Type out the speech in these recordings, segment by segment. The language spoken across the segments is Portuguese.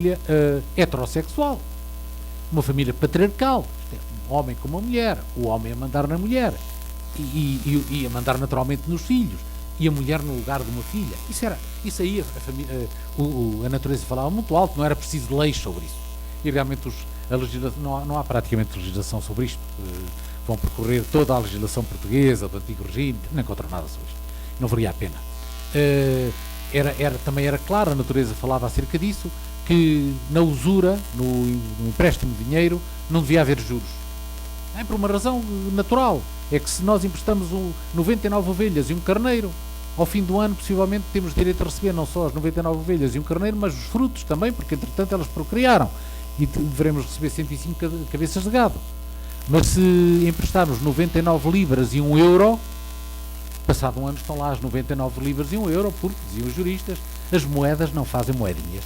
família heterossexual, uma família patriarcal, um homem com uma mulher, o homem a mandar na mulher e a mandar naturalmente nos filhos e a mulher no lugar de uma filha. Isso aí a natureza falava muito alto, não era preciso leis sobre isso. E realmente a legislação, não há praticamente legislação sobre isto. Vão percorrer toda a legislação portuguesa do antigo regime, não encontram nada sobre isto. Não valia a pena. Também era claro, a natureza falava acerca disso, que na usura, no empréstimo de dinheiro, não devia haver juros. Por uma razão natural. É que se nós emprestamos 99 ovelhas e um carneiro, ao fim do ano, possivelmente, temos direito a receber não só as 99 ovelhas e um carneiro, mas os frutos também, porque, entretanto, elas procriaram. E devemos receber 105 cabeças de gado. Mas se emprestarmos 99 libras e 1 euro, passado um ano estão lá as 99 libras e 1 euro, porque, diziam os juristas, as moedas não fazem moedinhas.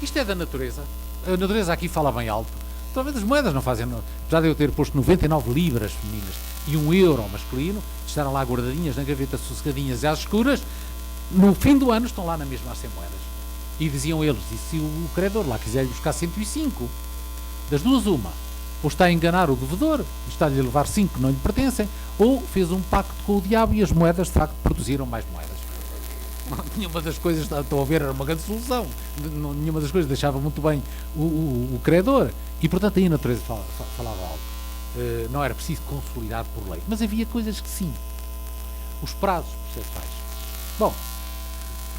Isto é da natureza. A natureza aqui fala bem alto. Talvez as moedas não fazem, apesar de eu ter posto 99 libras femininas e 1 euro masculino, estarem lá guardadinhas na gaveta, sossegadinhas e às escuras, no fim do ano estão lá na mesma a ser moedas. E diziam eles, e se o credor lá quiser buscar 105, das duas uma, ou está a enganar o devedor, está-lhe a levar 5 que não lhe pertencem, ou fez um pacto com o diabo e as moedas de facto produziram mais moedas. Nenhuma das coisas, estão a ver, era uma grande solução. Nenhuma das coisas deixava muito bem o credor. E, portanto, aí a natureza falava algo. Não era preciso consolidar por lei. Mas havia coisas que sim. Os prazos processuais. Bom,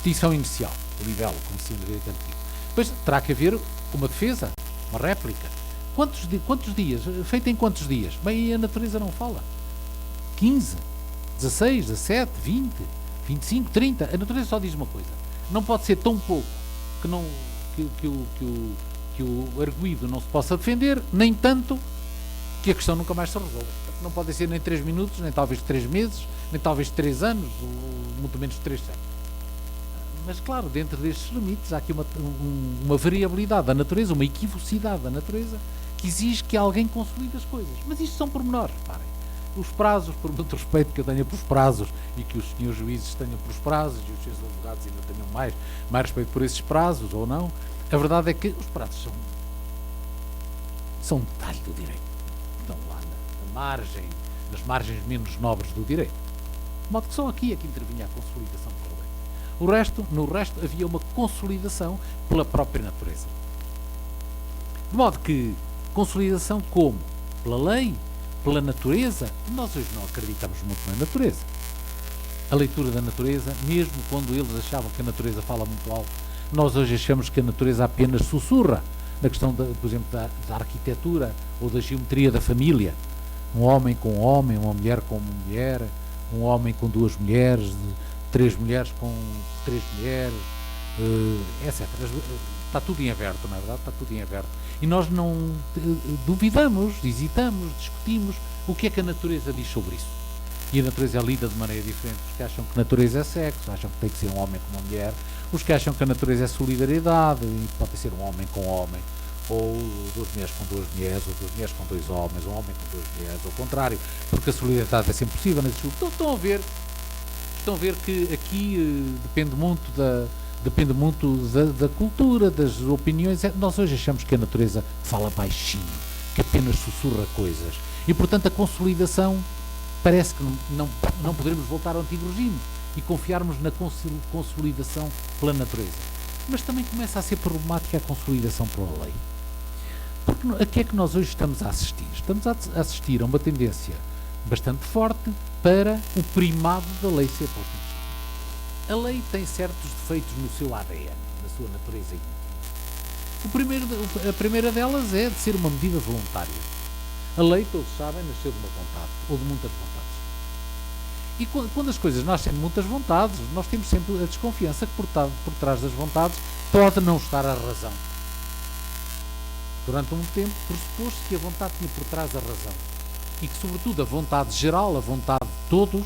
petição inicial, o libelo, como se diz antigo. Depois terá que haver uma defesa, uma réplica. Quantos dias? Feito em quantos dias? Bem, aí a natureza não fala. 15, 16, 17, 20... 25, 30, a natureza só diz uma coisa. Não pode ser tão pouco que o arguido não se possa defender, nem tanto que a questão nunca mais se resolva. Não pode ser nem 3 minutos, nem talvez 3 meses, nem talvez 3 anos, ou muito menos 3 séculos. Mas claro, dentro destes limites há aqui uma variabilidade da natureza, uma equivocidade da natureza, que exige que alguém consolide as coisas. Mas isto são pormenores, reparem. Os prazos, por muito respeito que eu tenha pelos prazos e que os senhores juízes tenham pelos prazos e os seus advogados ainda tenham mais respeito por esses prazos ou não, a verdade é que os prazos são um detalhe do direito. Estão lá na margem, nas margens menos nobres do direito. De modo que só aqui é que intervinha a consolidação pela lei. No resto havia uma consolidação pela própria natureza. De modo que consolidação como? Pela lei? Pela natureza, nós hoje não acreditamos muito na natureza. A leitura da natureza, mesmo quando eles achavam que a natureza fala muito alto, nós hoje achamos que a natureza apenas sussurra na questão, por exemplo, da arquitetura ou da geometria da família. Um homem com um homem, uma mulher com uma mulher, um homem com 2 mulheres, 3 mulheres com 3 mulheres, etc. Está tudo em aberto, não é verdade? Está tudo em aberto. E nós não duvidamos, hesitamos, discutimos o que é que a natureza diz sobre isso. E a natureza é lida de maneira diferente. Os que acham que a natureza é sexo, acham que tem que ser um homem com uma mulher. Os que acham que a natureza é solidariedade, e pode ser um homem com homem, ou 2 mulheres com 2 mulheres, ou 2 mulheres com 2 homens, um homem com 2 mulheres, ou o contrário, porque a solidariedade é sempre possível. Estão a ver que aqui depende muito da cultura, das opiniões. Nós hoje achamos que a natureza fala baixinho, que apenas sussurra coisas. E, portanto, a consolidação parece que não poderemos voltar ao antigo regime e confiarmos na consolidação pela natureza. Mas também começa a ser problemática a consolidação pela lei. Porque a que é que nós hoje estamos a assistir? Estamos a assistir a uma tendência bastante forte para o primado da lei ser posta em questão. A lei tem certos defeitos no seu ADN, na sua natureza íntima. A primeira delas é de ser uma medida voluntária. A lei, todos sabem, nasceu de uma vontade, ou de muitas vontades. E quando as coisas nascem de muitas vontades, nós temos sempre a desconfiança que por trás das vontades pode não estar a razão. Durante um tempo, pressupôs-se que a vontade tinha por trás a razão. E que, sobretudo, a vontade geral, a vontade de todos,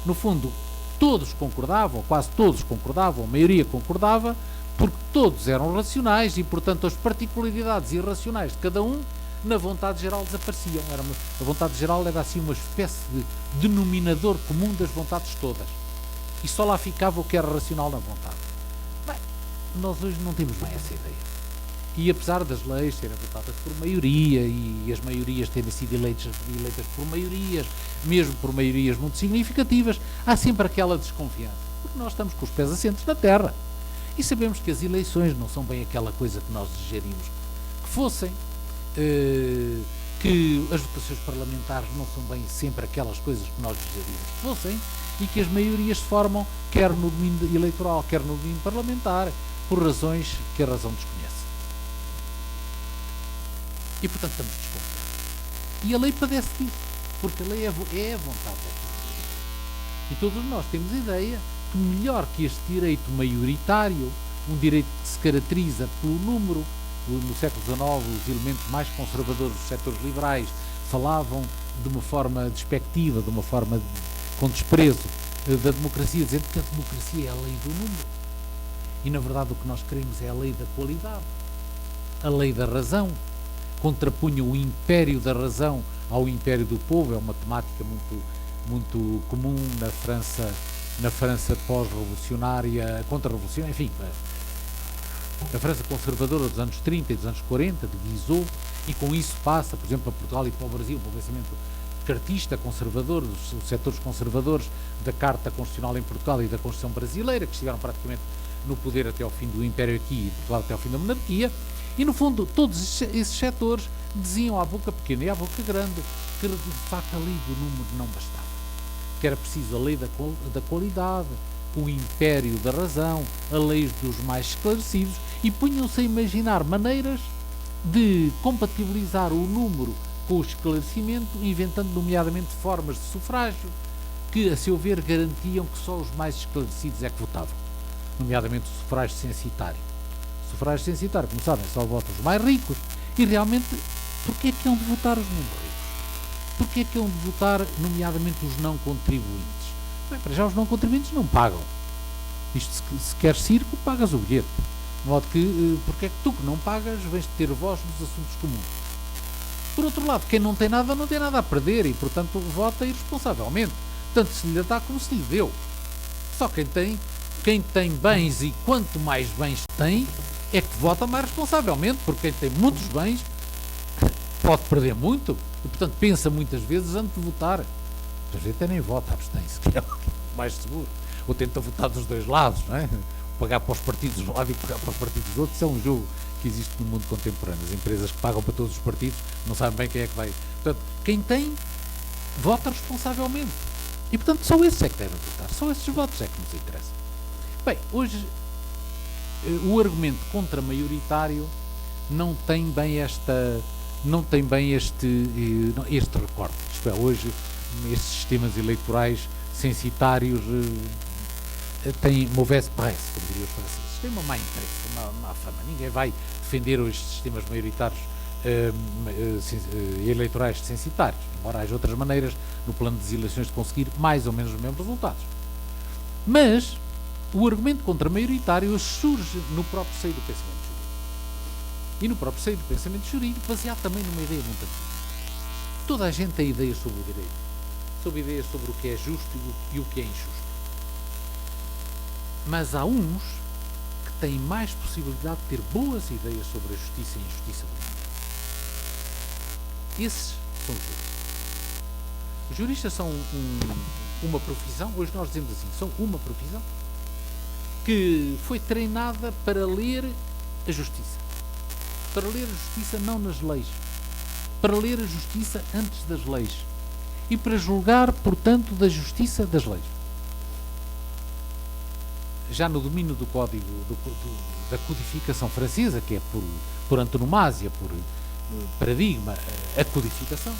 no fundo, todos concordavam, quase todos concordavam, a maioria concordava, porque todos eram racionais e, portanto, as particularidades irracionais de cada um, na vontade geral, desapareciam. A vontade geral era assim uma espécie de denominador comum das vontades todas. E só lá ficava o que era racional na vontade. Bem, nós hoje não temos bem essa ideia. E apesar das leis serem votadas por maioria e as maiorias terem sido eleitas por maiorias, mesmo por maiorias muito significativas, há sempre aquela desconfiança, porque nós estamos com os pés assentes na terra e sabemos que as eleições não são bem aquela coisa que nós desejaríamos que fossem, que as votações parlamentares não são bem sempre aquelas coisas que nós desejaríamos que fossem e que as maiorias se formam quer no domínio eleitoral, quer no domínio parlamentar, por razões que a razão desconhece. E, portanto, estamos desconfiados. E a lei padece disso, porque a lei é a vontade desta pessoa. E todos nós temos a ideia que melhor que este direito maioritário, um direito que se caracteriza pelo número, no século XIX, os elementos mais conservadores dos setores liberais falavam de uma forma despectiva, de uma forma com desprezo da democracia, dizendo que a democracia é a lei do número. E, na verdade, o que nós queremos é a lei da qualidade, a lei da razão. Contrapunha o império da razão ao império do povo, é uma temática muito comum na França pós-revolucionária, contra-revolucionária, enfim, na França conservadora dos anos 30 e dos anos 40, de Guizot, e com isso passa, por exemplo, para Portugal e para o Brasil, para o pensamento cartista, conservador, dos setores conservadores da Carta Constitucional em Portugal e da Constituição Brasileira, que estiveram praticamente no poder até ao fim do Império aqui e Portugal até ao fim da monarquia. E, no fundo, todos esses setores diziam à boca pequena e à boca grande que, de facto, a lei do número não bastava. Que era preciso a lei da qualidade, o império da razão, a lei dos mais esclarecidos, e punham-se a imaginar maneiras de compatibilizar o número com o esclarecimento, inventando, nomeadamente, formas de sufrágio que, a seu ver, garantiam que só os mais esclarecidos é que votavam. Nomeadamente o sufrágio censitário. Sufrágio censitário, como sabem, só votam os mais ricos. E realmente, porquê é que hão de votar os menos ricos? Porquê é que hão de votar, nomeadamente, os não contribuintes? Bem, para já os não contribuintes não pagam. Isto, se queres circo, pagas o bilhete. De modo que, porque é que tu que não pagas, vens de ter voz nos assuntos comuns? Por outro lado, quem não tem nada a perder e, portanto, vota irresponsavelmente. Tanto se lhe dá como se lhe deu. Só quem tem bens e quanto mais bens tem, é que vota mais responsavelmente, porque quem tem muitos bens pode perder muito e, portanto, pensa muitas vezes antes de votar. Às vezes até nem vota, abstém-se, que é o mais seguro. Ou tenta votar dos dois lados, não é? Pagar para os partidos de um lado e pagar para os partidos dos outros. Isso é um jogo que existe no mundo contemporâneo. As empresas que pagam para todos os partidos não sabem bem quem é que vai. Portanto, quem tem, vota responsavelmente. E, portanto, só esses é que devem votar. Só esses votos é que nos interessam. Bem, hoje o argumento contra-maioritário não tem bem este recorte. Isto é, hoje estes sistemas eleitorais censitários têm mauvaise presse, como diriam os franceses. Tem uma má imprensa, uma má fama. Ninguém vai defender hoje sistemas maioritários eleitorais censitários, embora haja outras maneiras no plano das eleições de conseguir mais ou menos os mesmos resultados. Mas o argumento contra-maioritário surge no próprio seio do pensamento jurídico. E no próprio seio do pensamento jurídico, baseado também numa ideia muito antiga. Toda a gente tem ideias sobre o direito, sobre ideias sobre o que é justo e o que é injusto. Mas há uns que têm mais possibilidade de ter boas ideias sobre a justiça e a injustiça do mundo. Esses são os juristas. Os juristas são uma profissão, hoje nós dizemos assim, são uma profissão que foi treinada para ler a justiça. Para ler a justiça não nas leis. Para ler a justiça antes das leis. E para julgar, portanto, da justiça das leis. Já no domínio do código, da codificação francesa, que é por antonomasia, por paradigma, a codificação,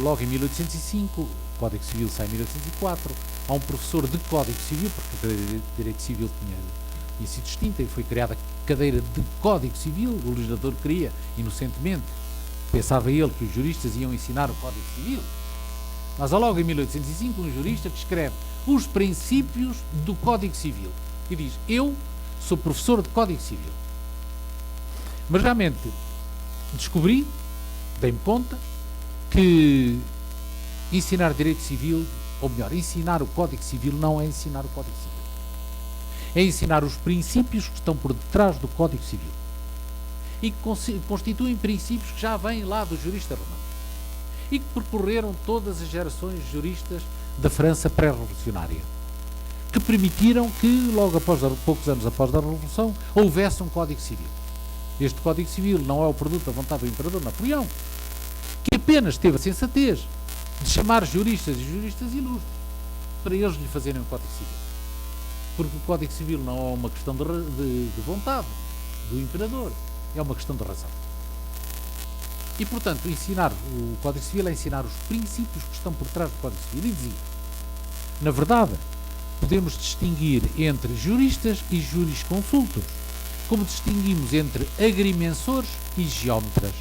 logo em 1805, o Código Civil sai em 1804, há um professor de Código Civil, porque a cadeira de Direito Civil tinha sido extinta e foi criada a cadeira de Código Civil, o legislador queria, inocentemente, pensava ele que os juristas iam ensinar o Código Civil, mas há logo em 1805 um jurista que escreve os princípios do Código Civil e diz, eu sou professor de Código Civil. Mas realmente descobri, dei-me conta, que ensinar Direito Civil, ou melhor, ensinar o Código Civil não é ensinar o Código Civil. é ensinar os princípios que estão por detrás do Código Civil e que constituem princípios que já vêm lá do jurista romano e que percorreram todas as gerações de juristas da França pré-revolucionária, que permitiram que, logo poucos anos após a Revolução, houvesse um Código Civil. Este Código Civil não é o produto da vontade do Imperador Napoleão, que apenas teve a sensatez de chamar juristas e juristas ilustres para eles lhe fazerem um Código Civil. Porque o Código Civil não é uma questão de vontade do Imperador, é uma questão de razão. E, portanto, ensinar o Código Civil é ensinar os princípios que estão por trás do Código Civil. E dizia, na verdade, podemos distinguir entre juristas e jurisconsultos, como distinguimos entre agrimensores e geómetras.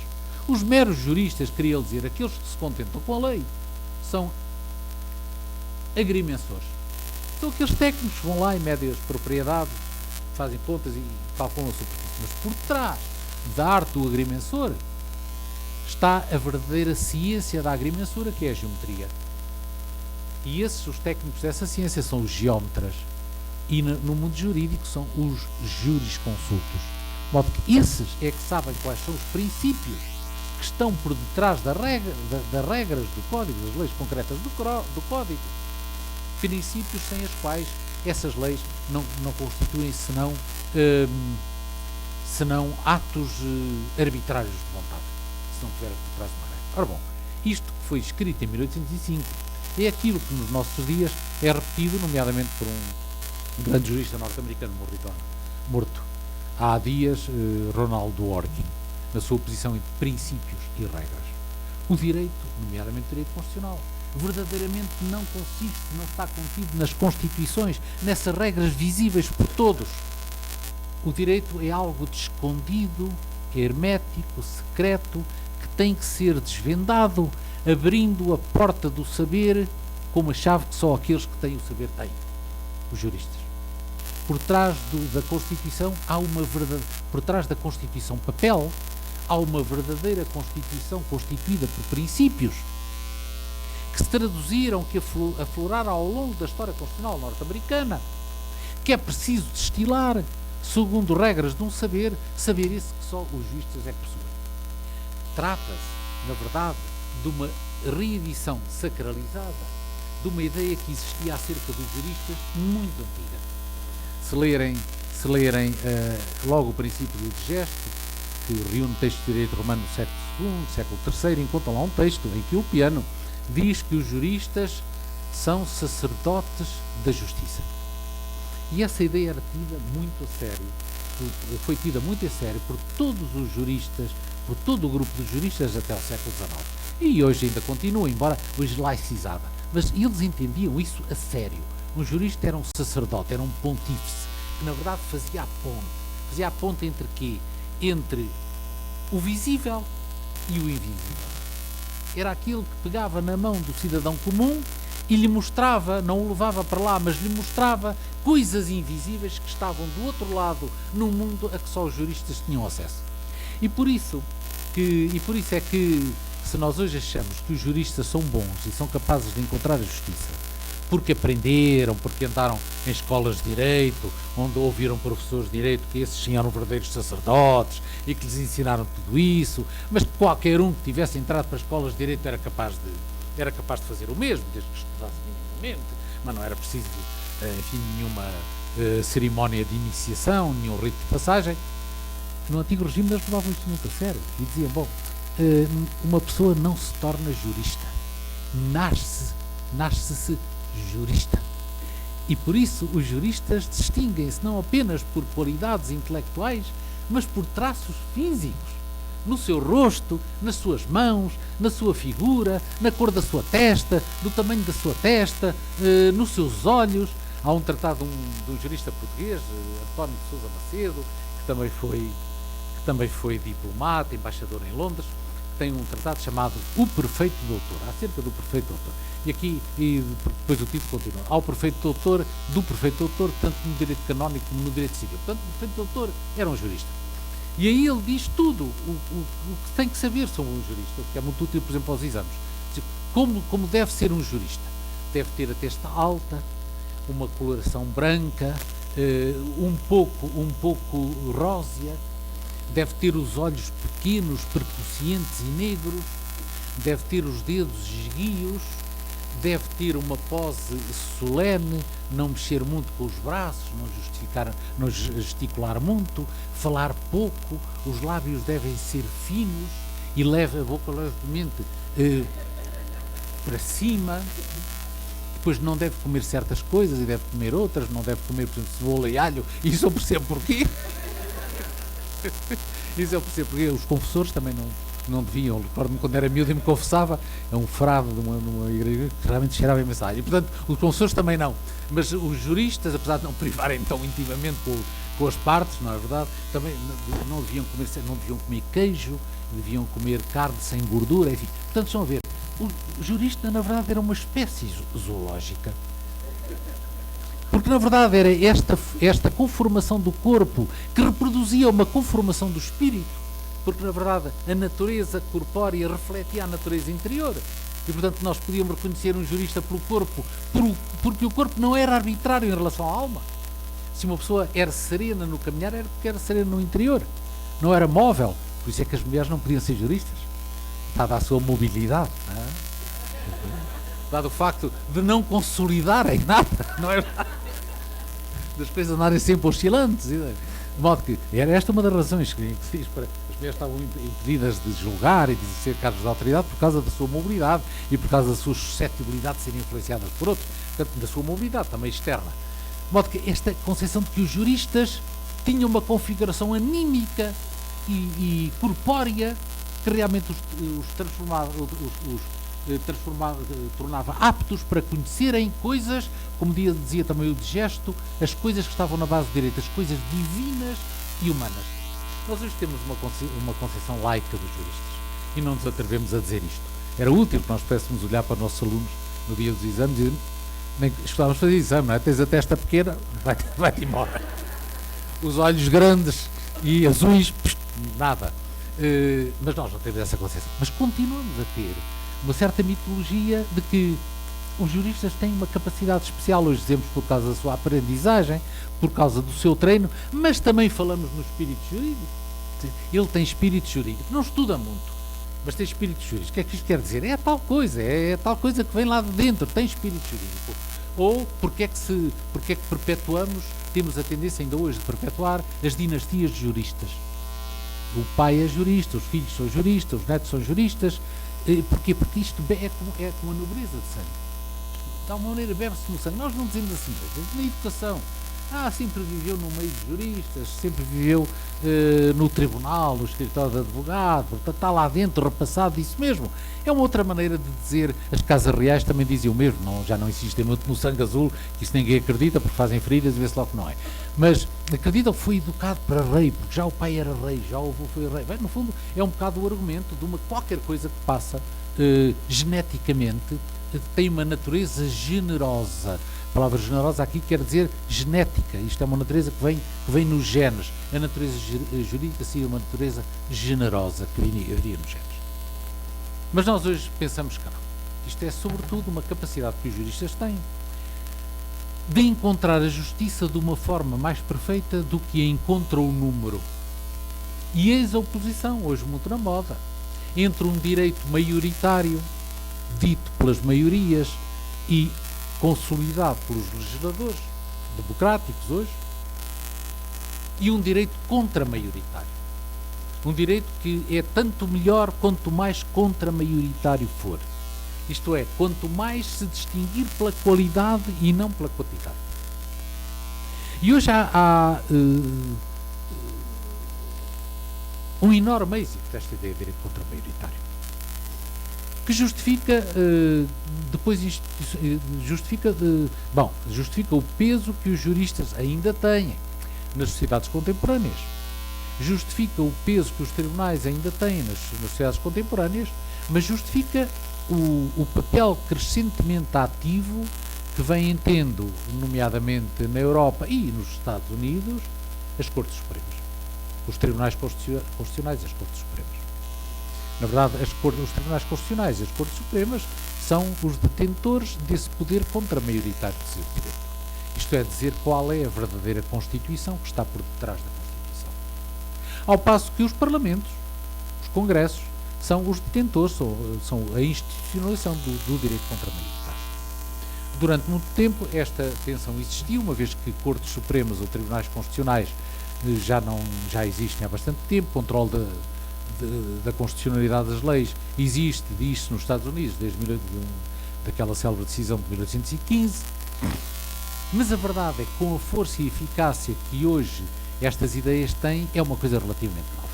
Os meros juristas, queria ele dizer, aqueles que se contentam com a lei, são agrimensores. São aqueles técnicos que vão lá e medem as propriedades, fazem contas e calculam a superfície. Mas por trás da arte do agrimensor está a verdadeira ciência da agrimensura, que é a geometria. E esses, os técnicos dessa ciência, são os geómetras. E no mundo jurídico são os jurisconsultos. De modo que esses é que sabem quais são os princípios que estão por detrás das regras do Código, das leis concretas do Código. Princípios sem as quais essas leis não constituem senão atos arbitrários de vontade, se não tiver por trás de uma regra. Ora bom, isto que foi escrito em 1805 é aquilo que nos nossos dias é repetido, nomeadamente por um grande jurista norte-americano morto há dias, Ronald Dworkin, na sua posição entre princípios e regras. O direito, nomeadamente o direito constitucional, verdadeiramente não está contido nas constituições, nessas regras visíveis por todos. O direito é algo de escondido, hermético, secreto, que tem que ser desvendado, abrindo a porta do saber com uma chave que só aqueles que têm o saber têm, os juristas. Por trás da Constituição por trás da Constituição papel, há uma verdadeira Constituição constituída por princípios que se traduziram, que afloraram ao longo da história constitucional norte-americana, que é preciso destilar segundo regras de um saber esse que só os juristas é que possuem. Trata-se, na verdade, de uma reedição sacralizada de uma ideia que existia acerca dos juristas muito antiga. Se lerem logo o princípio do digesto, que reúne textos de direito romano do século II, século III, encontram lá um texto em que o Piano diz que os juristas são sacerdotes da justiça. E essa ideia era tida muito a sério, foi tida muito a sério por todos os juristas, por todo o grupo de juristas até o século XIX. E hoje ainda continua, embora hoje laicizada. Mas eles entendiam isso a sério. Um jurista era um sacerdote, era um pontífice, que na verdade fazia a ponte. Fazia a ponte entre quê? Entre o visível e o invisível. Era aquele que pegava na mão do cidadão comum e lhe mostrava, não o levava para lá, mas lhe mostrava coisas invisíveis que estavam do outro lado no mundo a que só os juristas tinham acesso. E por isso é que, se nós hoje achamos que os juristas são bons e são capazes de encontrar a justiça, porque aprenderam, porque andaram em escolas de direito, onde ouviram professores de direito que esses eram verdadeiros sacerdotes e que lhes ensinaram tudo isso, mas que qualquer um que tivesse entrado para escolas de direito era capaz de fazer o mesmo, desde que estudasse minimamente, mas não era preciso, nenhuma cerimónia de iniciação, nenhum rito de passagem. No antigo regime eles levavam isto muito a sério e diziam, uma pessoa não se torna jurista, nasce-se jurista. E por isso os juristas distinguem-se não apenas por qualidades intelectuais, mas por traços físicos, no seu rosto, nas suas mãos, na sua figura, na cor da sua testa, do tamanho da sua testa, nos seus olhos. Há um tratado de um jurista português, António de Sousa Macedo, que também foi diplomata, embaixador em Londres, que tem um tratado chamado O Perfeito Doutor, acerca do Perfeito Doutor. E depois o título continua. Há o Perfeito Doutor, do Perfeito Doutor, tanto no direito canónico como no direito civil. Portanto, o Perfeito Doutor era um jurista. E aí ele diz tudo o que tem que saber sobre um jurista, que é muito útil, por exemplo, aos exames. Como deve ser um jurista? Deve ter a testa alta, uma coloração branca, um pouco rósea, deve ter os olhos pequenos, percussientes e negros, deve ter os dedos esguios, deve ter uma pose solene, não mexer muito com os braços, não gesticular muito, falar pouco, os lábios devem ser finos e leva a boca levemente para cima. Depois não deve comer certas coisas e deve comer outras, não deve comer, por exemplo, cebola e alho, isso eu percebo porquê. Isso eu percebo porque os confessores também não deviam. Recordo-me quando era miúdo e me confessava, é um frade numa igreja que realmente cheirava imenso alho. E, portanto, os confessores também não. Mas os juristas, apesar de não privarem tão intimamente com as partes, não é verdade, também não deviam comer queijo, deviam comer carne sem gordura, enfim. Portanto, estão a ver, o jurista, na verdade, era uma espécie zoológica. Porque, na verdade, era esta conformação do corpo que reproduzia uma conformação do espírito. Porque, na verdade, a natureza corpórea refletia a natureza interior. E, portanto, nós podíamos reconhecer um jurista pelo corpo, porque o corpo não era arbitrário em relação à alma. Se uma pessoa era serena no caminhar, era porque era serena no interior. Não era móvel. Por isso é que as mulheres não podiam ser juristas. Dada a sua mobilidade. Não é? Dado o facto de não consolidarem nada. Não é verdade? Das coisas andarem sempre oscilantes. De modo que era esta uma das razões que se diz para as mulheres estavam impedidas de julgar e de exercer cargos de autoridade por causa da sua mobilidade e por causa da sua suscetibilidade de serem influenciadas por outros, portanto, da sua mobilidade também externa. De modo que esta concepção de que os juristas tinham uma configuração anímica e corpórea que realmente os tornava aptos para conhecerem coisas, como dizia também o Digesto, as coisas que estavam na base do direito, as coisas divinas e humanas. Nós hoje temos uma concepção laica dos juristas e não nos atrevemos a dizer isto. Era útil que nós pudéssemos olhar para os nossos alunos no dia dos exames e nem estudávamos fazer exame, não é? Tens a testa pequena, vai-te embora. Os olhos grandes e azuis, nada. Mas nós não temos essa concepção. Mas continuamos a ter uma certa mitologia de que os juristas têm uma capacidade especial, hoje dizemos por causa da sua aprendizagem, por causa do seu treino, mas também falamos no espírito jurídico. Ele tem espírito jurídico, não estuda muito, mas tem espírito jurídico. O que é que isto quer dizer? É tal coisa que vem lá de dentro, tem espírito jurídico. Ou porque é que perpetuamos, temos a tendência ainda hoje de perpetuar as dinastias de juristas. O pai é jurista, os filhos são juristas, os netos são juristas. Porquê? Porque isto é como a nobreza de sangue. De alguma maneira bebe-se no sangue. Nós não dizemos assim, na educação. Sempre viveu no meio de juristas, sempre viveu no tribunal, no escritório de advogado, portanto está lá dentro, repassado disso mesmo. É uma outra maneira de dizer, as casas reais também diziam o mesmo, já não insistem muito no sangue azul, que isso ninguém acredita, porque fazem feridas e vê-se logo que não é. Mas acreditam que foi educado para rei, porque já o pai era rei, já o avô foi rei. Bem, no fundo, é um bocado o argumento de qualquer coisa que passa geneticamente, tem uma natureza generosa. A palavra generosa aqui quer dizer genética. Isto é uma natureza que vem nos genes. A natureza jurídica seria uma natureza generosa que viria nos genes. Mas nós hoje pensamos que não. Isto é sobretudo uma capacidade que os juristas têm de encontrar a justiça de uma forma mais perfeita do que a encontra o número. E eis a oposição, hoje muito na moda, entre um direito maioritário, dito pelas maiorias e consolidado pelos legisladores democráticos hoje, e um direito contra-maioritário. Um direito que é tanto melhor quanto mais contra-maioritário for. Isto é, quanto mais se distinguir pela qualidade e não pela quantidade. E hoje há um enorme êxito desta ideia de direito contra-maioritário, que justifica justifica o peso que os juristas ainda têm nas sociedades contemporâneas, justifica o peso que os tribunais ainda têm nas sociedades contemporâneas, mas justifica o papel crescentemente ativo que vêm tendo, nomeadamente na Europa e nos Estados Unidos, as Cortes Supremas, os Tribunais Constitucionais e as Cortes Supremas. Na verdade, os Tribunais Constitucionais e as Cortes Supremas são os detentores desse poder contra-maioritário de direito. Isto é dizer, qual é a verdadeira Constituição que está por detrás da Constituição. Ao passo que os parlamentos, os congressos, são os detentores, são a institucionalização do direito contramaioritário. Durante muito tempo esta tensão existiu, uma vez que Cortes Supremas ou Tribunais Constitucionais já existem há bastante tempo, controle da constitucionalidade das leis existe, diz-se nos Estados Unidos, desde daquela célebre decisão de 1815, mas a verdade é que com a força e eficácia que hoje estas ideias têm, é uma coisa relativamente nova.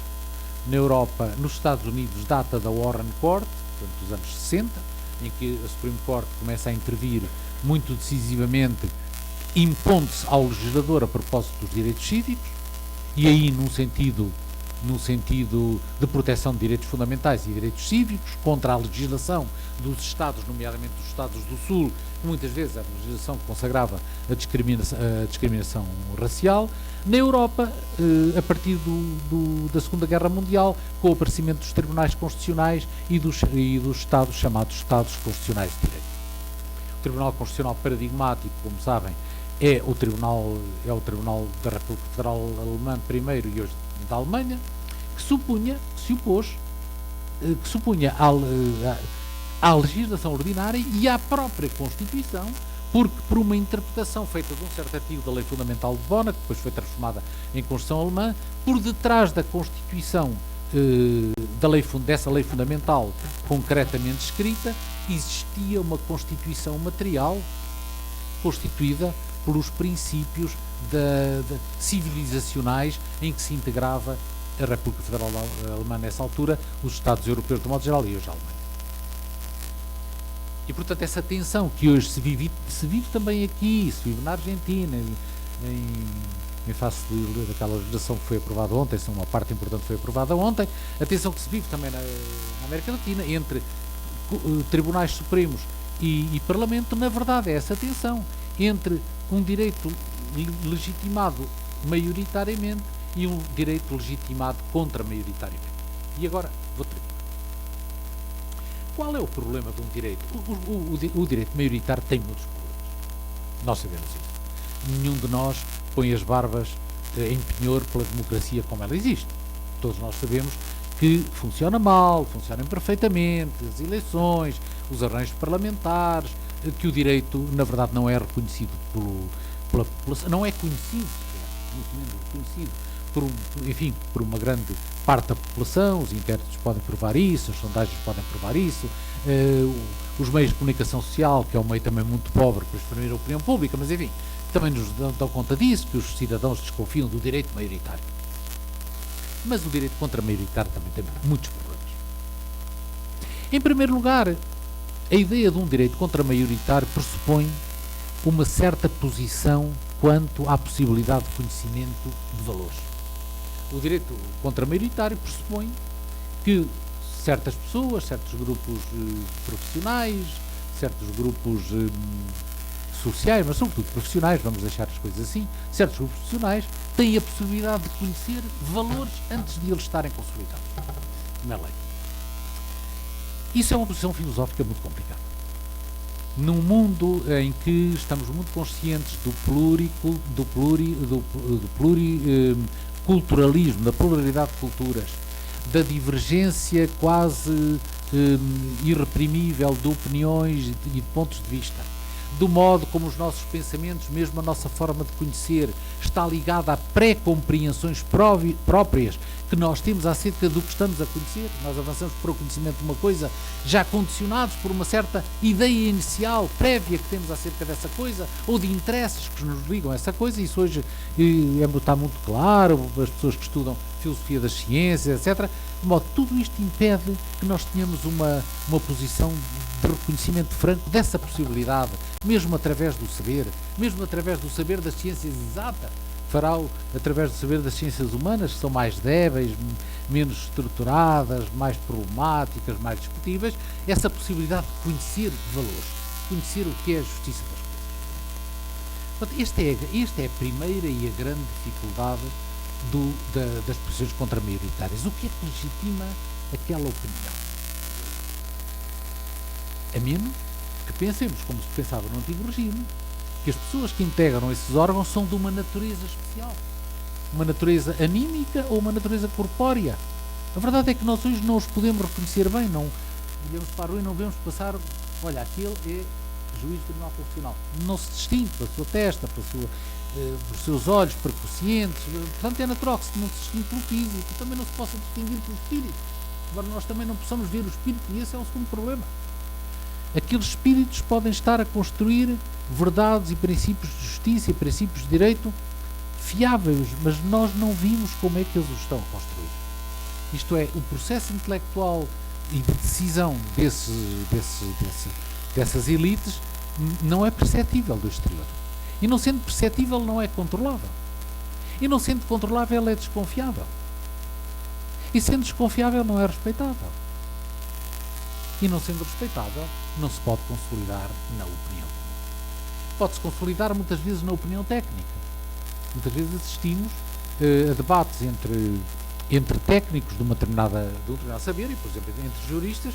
Na Europa, nos Estados Unidos, data da Warren Court, portanto, dos anos 60, em que a Supreme Court começa a intervir muito decisivamente, impondo-se ao legislador a propósito dos direitos cívicos, e aí num sentido de proteção de direitos fundamentais e direitos cívicos, contra a legislação dos Estados, nomeadamente dos Estados do Sul, que muitas vezes a legislação que consagrava a discriminação racial. Na Europa, a partir da Segunda Guerra Mundial, com o aparecimento dos tribunais constitucionais e dos Estados chamados Estados Constitucionais de Direito. O Tribunal Constitucional paradigmático, como sabem, é o Tribunal da República Federal Alemã primeiro e hoje da Alemanha, que se supunha à legislação ordinária e à própria Constituição, porque por uma interpretação feita de um certo artigo da Lei Fundamental de Bona, que depois foi transformada em Constituição Alemã, por detrás da Constituição dessa lei fundamental concretamente escrita, existia uma Constituição material constituída pelos princípios civilizacionais em que se integrava a República Federal Alemã nessa altura, os Estados Europeus de modo geral e hoje a Alemanha. E portanto essa tensão que hoje se vive também aqui, se vive na Argentina, em face daquela legislação que foi aprovada ontem, uma parte importante foi aprovada ontem, a tensão que se vive também na América Latina entre tribunais supremos e Parlamento, na verdade é essa tensão entre um direito legitimado maioritariamente e um direito legitimado contra-maioritariamente. E agora vou terminar. Qual é o problema de um direito? O direito maioritário tem muitos problemas. Nós sabemos isso. Nenhum de nós põe as barbas em penhor pela democracia como ela existe. Todos nós sabemos que funciona mal, funciona imperfeitamente, as eleições, os arranjos parlamentares, que o direito, na verdade, não é reconhecido pela população, não é conhecido, muito menos reconhecido por uma grande parte da população. Os inquéritos podem provar isso, as sondagens podem provar isso, os meios de comunicação social, que é um meio também muito pobre para exprimir a opinião pública, mas enfim, também nos dão conta disso, que os cidadãos desconfiam do direito maioritário. Mas o direito contra-maioritário também tem muitos problemas. Em primeiro lugar, a ideia de um direito contra-maioritário pressupõe uma certa posição quanto à possibilidade de conhecimento de valores. O direito contra-maioritário pressupõe que certas pessoas, certos grupos profissionais, certos grupos sociais, mas sobretudo profissionais, vamos deixar as coisas assim, certos grupos profissionais têm a possibilidade de conhecer valores antes de eles estarem consolidados na lei. Isso é uma posição filosófica muito complicada. Num mundo em que estamos muito conscientes do pluriculturalismo, da pluralidade de culturas, da divergência quase irreprimível de opiniões e de pontos de vista, do modo como os nossos pensamentos, mesmo a nossa forma de conhecer, está ligada a pré-compreensões próprias que nós temos acerca do que estamos a conhecer. Nós avançamos para o conhecimento de uma coisa já condicionados por uma certa ideia inicial, prévia que temos acerca dessa coisa, ou de interesses que nos ligam a essa coisa. Isso hoje está muito claro, as pessoas que estudam filosofia das ciências, etc. De modo que tudo isto impede que nós tenhamos uma posição de reconhecimento franco dessa possibilidade, mesmo através do saber das ciências exatas, através do saber das ciências humanas, que são mais débeis, menos estruturadas, mais problemáticas, mais discutíveis, essa possibilidade de conhecer valores, conhecer o que é a justiça das coisas. Portanto, esta é a primeira e a grande dificuldade das posições contra-maioritárias. O que é que legitima aquela opinião? A menos que pensemos como se pensava no antigo regime, que as pessoas que integram esses órgãos são de uma natureza especial. Uma natureza anímica ou uma natureza corpórea. A verdade é que nós hoje não os podemos reconhecer bem, não olhamos para a rua e não vemos passar, olha, aquele é juiz do Tribunal Constitucional. Não se distingue pela sua testa, pelos seus olhos percussientes, portanto é natural que não se distingue pelo físico, também não se possa distinguir pelo espírito. Agora nós também não possamos ver o espírito e esse é o segundo problema. Aqueles espíritos podem estar a construir verdades e princípios de justiça e princípios de direito fiáveis, mas nós não vimos como é que eles os estão a construir. Isto é, o processo intelectual e de decisão dessas elites não é perceptível do exterior. E não sendo perceptível, não é controlável. E não sendo controlável, é desconfiável. E sendo desconfiável, não é respeitável. E não sendo respeitável, não se pode consolidar na opinião. Pode-se consolidar muitas vezes na opinião técnica. Muitas vezes assistimos a debates entre técnicos de um determinado saber e, por exemplo, entre juristas,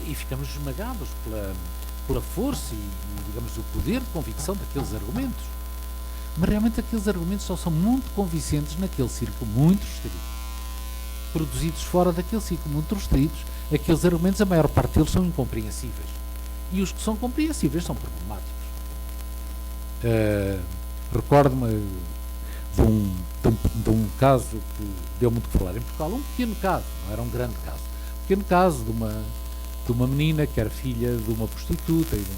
e ficamos esmagados pela força e, digamos, o poder de convicção daqueles argumentos. Mas realmente aqueles argumentos só são muito convincentes naquele círculo muito restrito. Produzidos fora daquele círculo muito restritos, aqueles argumentos, a maior parte deles são incompreensíveis. E os que são compreensíveis são problemáticos. Recordo-me de um caso que deu muito que falar em Portugal, um pequeno caso, não era um grande caso, um pequeno caso de uma menina que era filha de uma prostituta e de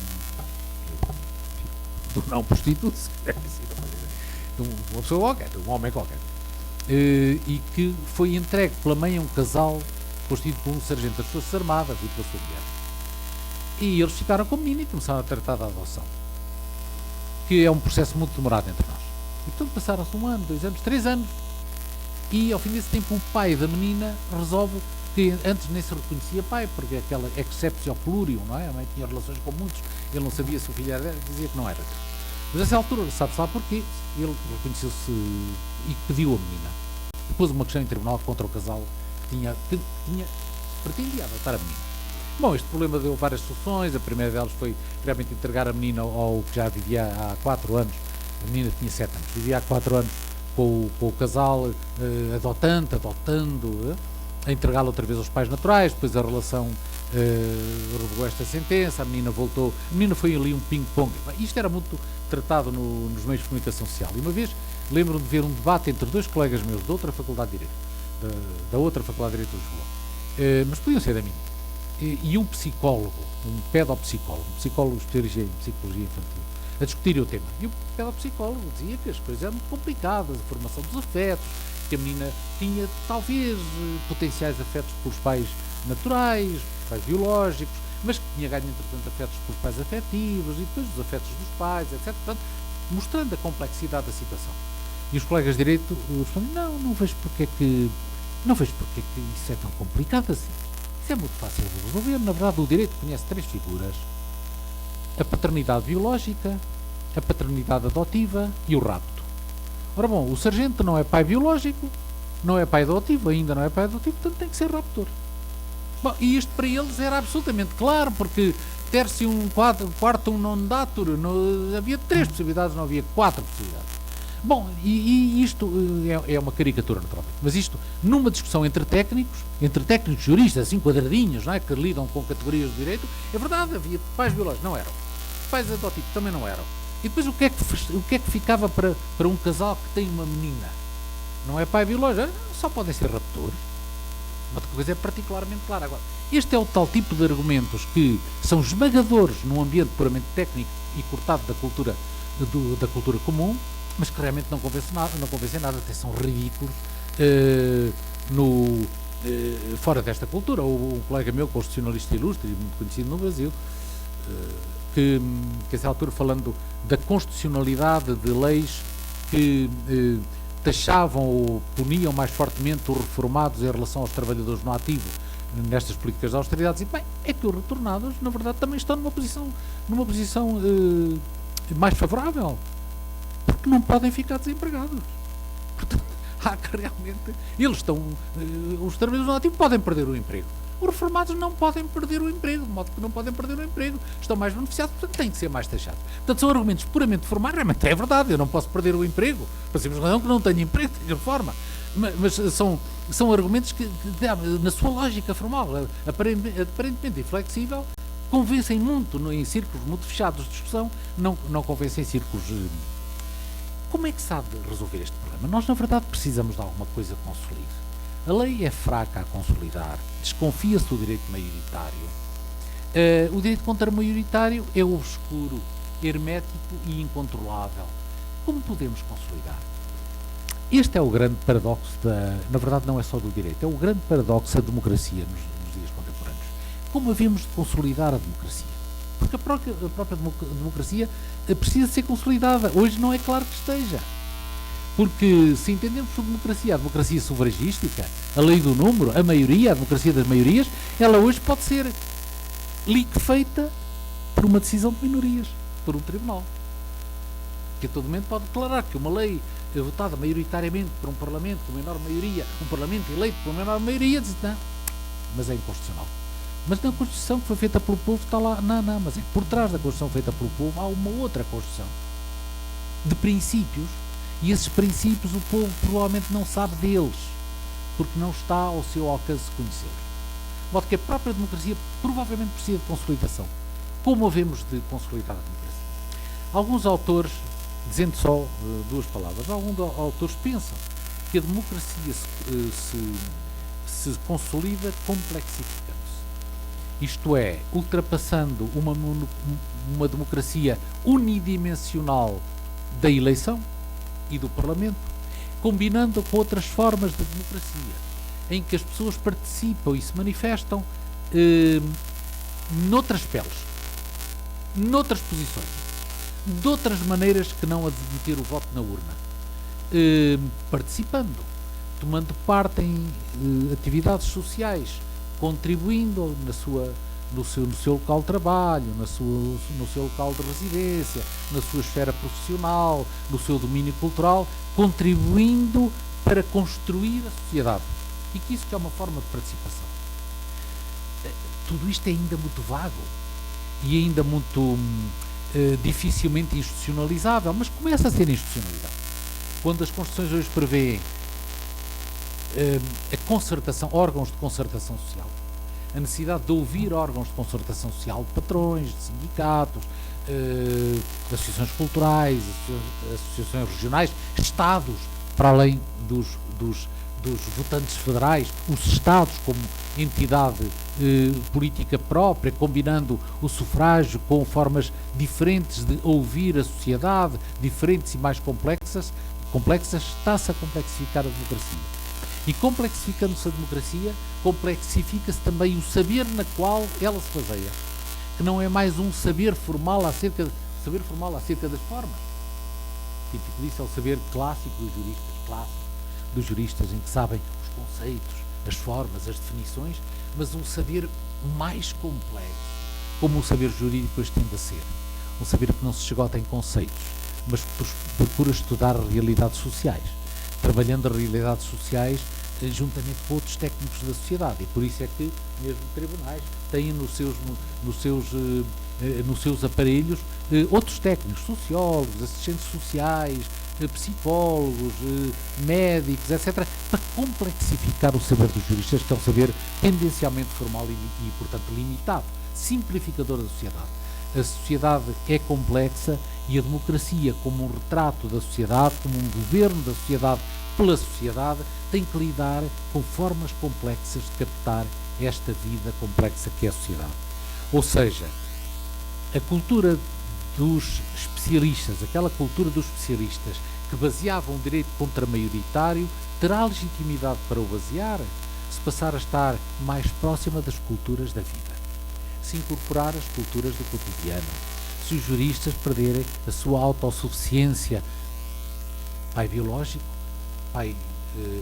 um não prostituto, de uma pessoa qualquer, de um homem qualquer, e que foi entregue pela mãe a um casal constituído por um sargento das Forças Armadas e pela sua mulher. E eles ficaram com a menina e começaram a tratar da adoção, que é um processo muito demorado entre nós. E portanto passaram-se 1 ano, 2 anos, 3 anos, e ao fim desse tempo o pai da menina resolve que antes nem se reconhecia pai, porque aquela exceptio plurium, não é? A mãe tinha relações com muitos, ele não sabia se o filho era, dizia que não era. Mas a essa altura, sabe-se lá porquê, ele reconheceu-se e pediu a menina. Depois uma questão em tribunal contra o casal que pretendia adotar a menina. Bom, este problema deu várias soluções. A primeira delas foi realmente entregar a menina ao que já vivia há 4 anos. A menina tinha 7 anos, vivia há 4 anos com o casal, adotando, a entregá-la outra vez aos pais naturais. Depois a relação revogou esta sentença, a menina voltou. A menina foi ali um ping-pong. Isto era muito tratado nos meios de comunicação social. E uma vez lembro-me de ver um debate entre 2 colegas meus de outra faculdade de Direito, da outra faculdade de Direito de Lisboa, mas podiam ser da minha. E um psicólogo, um pedopsicólogo, um psicólogo especialista em psicologia infantil, a discutir o tema. E o pedopsicólogo dizia que as coisas eram muito complicadas, a formação dos afetos, que a menina tinha talvez potenciais afetos pelos pais naturais, pais biológicos, mas que tinha ganho entretanto afetos pelos pais afetivos e depois os afetos dos pais, etc. Portanto, mostrando a complexidade da situação. E os colegas de Direito respondem, não vejo porque é que isso é tão complicado assim. Isso é muito fácil de resolver. Na verdade, o direito conhece 3 figuras: a paternidade biológica, a paternidade adotiva e o rapto. Ora bom, o sargento não é pai biológico, não é pai adotivo, ainda não é pai adotivo, portanto tem que ser raptor. Bom, e isto para eles era absolutamente claro, porque tertium quartum non datur, havia 3 possibilidades, não havia 4 possibilidades. Bom, e isto é uma caricatura, naturalmente, mas isto, numa discussão entre técnicos juristas, assim quadradinhos, não é, que lidam com categorias de direito, é verdade, havia pais biológicos, não eram. Pais adotivos também não eram. E depois o que é que ficava para um casal que tem uma menina? Não é pai biológico, só podem ser raptores. Uma coisa é particularmente clara. Agora, este é o tal tipo de argumentos que são esmagadores num ambiente puramente técnico e cortado da cultura comum, mas que realmente não convencem nada, até são ridículos fora desta cultura. Um colega meu, constitucionalista ilustre e muito conhecido no Brasil, que a essa altura, falando da constitucionalidade de leis que taxavam ou puniam mais fortemente os reformados em relação aos trabalhadores no ativo nestas políticas de austeridade, e bem, é que os retornados, na verdade, também estão numa posição mais favorável, porque não podem ficar desempregados. Portanto, há que realmente, os trabalhadores no ativo podem perder o emprego, Os reformados não podem perder o emprego, de modo que não podem perder o emprego. Estão mais beneficiados, portanto têm que ser mais taxados. Portanto, são argumentos puramente formais, realmente é verdade, eu não posso perder o emprego, por simples razão que não tenho emprego, tenho reforma. Mas são argumentos que, na sua lógica formal, aparentemente inflexível, convencem muito em círculos muito fechados de discussão, não convencem em círculos... Como é que se há de resolver este problema? Nós, na verdade, precisamos de alguma coisa que consolide. A lei é fraca a consolidar, desconfia-se do direito maioritário. O direito contra-maioritário é obscuro, hermético e incontrolável. Como podemos consolidar? Este é o grande paradoxo na verdade não é só do direito, é o grande paradoxo da democracia nos dias contemporâneos. Como havemos de consolidar a democracia? Porque a própria democracia precisa ser consolidada. Hoje não é claro que esteja. Porque se entendemos por democracia, a democracia sufragística, a lei do número, a maioria, a democracia das maiorias, ela hoje pode ser liquefeita por uma decisão de minorias, por um tribunal. Que a todo momento pode declarar que uma lei votada maioritariamente por um parlamento com menor maioria, um parlamento eleito por uma menor maioria, diz não, mas é inconstitucional. Mas na Constituição que foi feita pelo povo está lá, não, mas é que por trás da Constituição feita pelo povo há uma outra Constituição de princípios. E esses princípios o povo provavelmente não sabe deles, porque não está ao seu alcance conhecê-los. De modo que a própria democracia provavelmente precisa de consolidação. Como havemos de consolidar a democracia? Alguns autores, dizendo só duas palavras, alguns autores pensam que a democracia se consolida complexificando-se. Isto é, ultrapassando uma democracia unidimensional da eleição e do Parlamento, combinando com outras formas de democracia, em que as pessoas participam e se manifestam noutras peles, noutras posições, de outras maneiras que não a de meter o voto na urna, participando, tomando parte em atividades sociais, contribuindo no seu local de trabalho, no seu local de residência, na sua esfera profissional, no seu domínio cultural, contribuindo para construir a sociedade. E que isso é uma forma de participação. Tudo isto é ainda muito vago e ainda muito dificilmente institucionalizável, mas começa a ser institucionalizado. Quando as Constituições hoje prevêem a concertação, órgãos de concertação social, a necessidade de ouvir órgãos de concertação social, de patrões, de sindicatos, de associações culturais, associações regionais, estados, para além dos votantes federais, os estados como entidade política própria, combinando o sufrágio com formas diferentes de ouvir a sociedade, diferentes e mais complexas, está-se a complexificar a democracia. E complexificando-se a democracia, complexifica-se também o saber na qual ela se baseia, que não é mais um saber formal acerca das formas. Típico disso é o saber clássico dos juristas, em que sabem os conceitos, as formas, as definições, mas um saber mais complexo, como o saber jurídico hoje tende a ser. Um saber que não se esgota em conceitos, mas procura estudar realidades sociais, trabalhando as realidades sociais juntamente com outros técnicos da sociedade, e por isso é que mesmo tribunais têm nos seus aparelhos outros técnicos, sociólogos, assistentes sociais, psicólogos, médicos, etc., para complexificar o saber dos juristas, que é um saber tendencialmente formal e portanto, limitado, simplificador da sociedade. A sociedade é complexa e a democracia, como um retrato da sociedade, como um governo da sociedade pela sociedade, tem que lidar com formas complexas de captar esta vida complexa que é a sociedade. Ou seja, a cultura dos especialistas, aquela cultura dos especialistas que baseavam o direito contra-maioritário, terá legitimidade para o basear se passar a estar mais próxima das culturas da vida, se incorporar as culturas do cotidiano, se os juristas perderem a sua autossuficiência, pai biológico, pai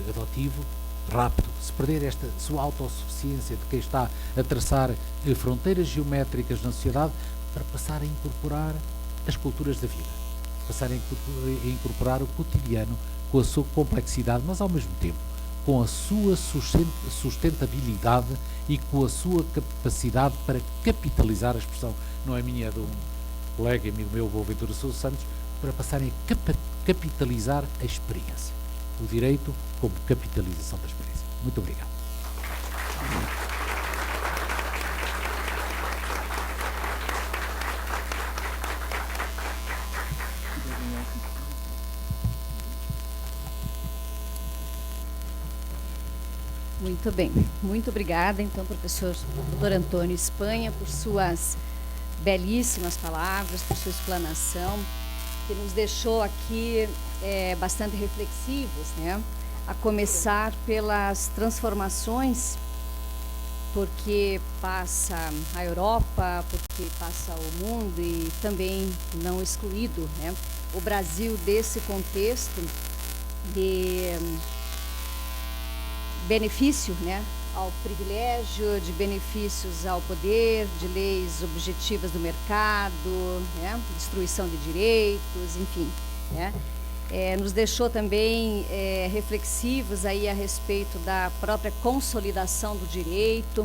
adotivo, rápido, se perder esta sua autossuficiência de quem está a traçar fronteiras geométricas na sociedade, para passar a incorporar as culturas da vida, passar a incorporar o cotidiano com a sua complexidade, mas ao mesmo tempo com a sua sustentabilidade e com a sua capacidade para capitalizar a expressão, não é minha, é de um colega amigo meu, Boaventura Sousa Santos, para passarem a capitalizar a experiência. O direito como capitalização da experiência. Muito obrigado. Muito bem, muito obrigada, então, professor Dr. Antônio Espanha, por suas belíssimas palavras, por sua explanação, que nos deixou aqui bastante reflexivos, né? A começar pelas transformações, porque passa a Europa, porque passa o mundo e também não excluído, né? O Brasil, desse contexto de benefício, né, ao privilégio, de benefícios ao poder, de leis objetivas do mercado, né, destruição de direitos, enfim, né, nos deixou também reflexivos aí a respeito da própria consolidação do direito,